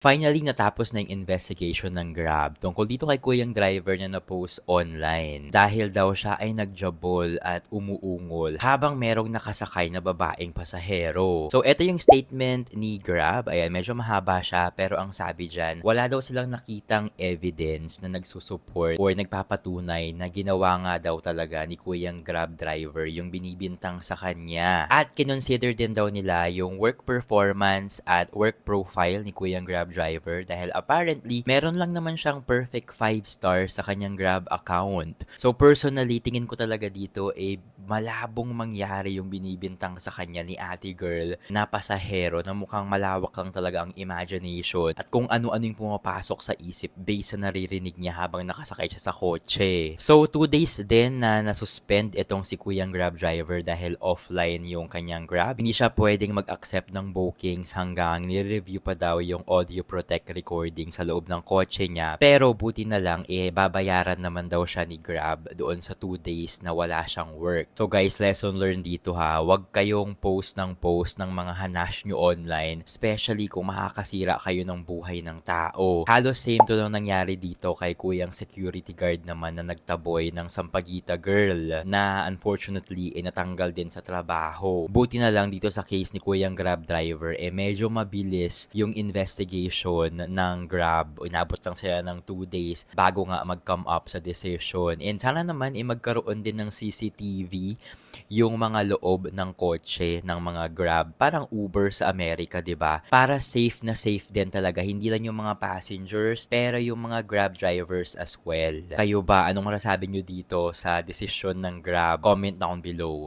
Finally, natapos na yung investigation ng Grab tungkol dito kay kuyang driver na na-post online dahil daw siya ay nagjabol at umuungol habang merong nakasakay na babaeng pasahero. So, ito yung statement ni Grab. Ayan, medyo mahaba siya pero ang sabi dyan, wala daw silang nakitang evidence na nagsusupport or nagpapatunay na ginawa nga daw talaga ni kuyang Grab driver yung binibintang sa kanya. At kinonsider din daw nila yung work performance at work profile ni kuyang Grab driver dahil apparently meron lang naman siyang perfect 5 stars sa kanyang Grab account. So personally, tingin ko talaga dito malabong mangyari yung binibintang sa kanya ni ate girl na pasahero na mukhang malawak lang talaga ang imagination at kung ano-ano yung pumapasok sa isip based sa naririnig niya habang nakasakay siya sa kotse. So 2 days din na nasuspend itong si kuyang Grab driver dahil offline yung kanyang Grab. Hindi siya pwedeng mag-accept ng bookings hanggang nire-review pa daw yung audio protect recording sa loob ng kotse niya. Pero buti na lang, babayaran naman daw siya ni Grab doon sa 2 days na wala siyang work. So guys, lesson learned dito ha. Huwag kayong post ng mga hanash nyo online, especially kung makakasira kayo ng buhay ng tao. Halos same to lang nangyari dito kay kuyang security guard naman na nagtaboy ng Sampaguita girl na unfortunately natanggal din sa trabaho. Buti na lang dito sa case ni kuyang Grab driver, medyo mabilis yung investigation ng Grab. Inabot lang sila ng 2 days bago nga mag-come up sa decision. And sana naman magkaroon din ng CCTV yung mga loob ng kotse ng mga Grab. Parang Uber sa Amerika, 'di ba? Para safe na safe din talaga. Hindi lang yung mga passengers, pero yung mga Grab drivers as well. Kayo ba, anong masasabi nyo dito sa desisyon ng Grab? Comment down below.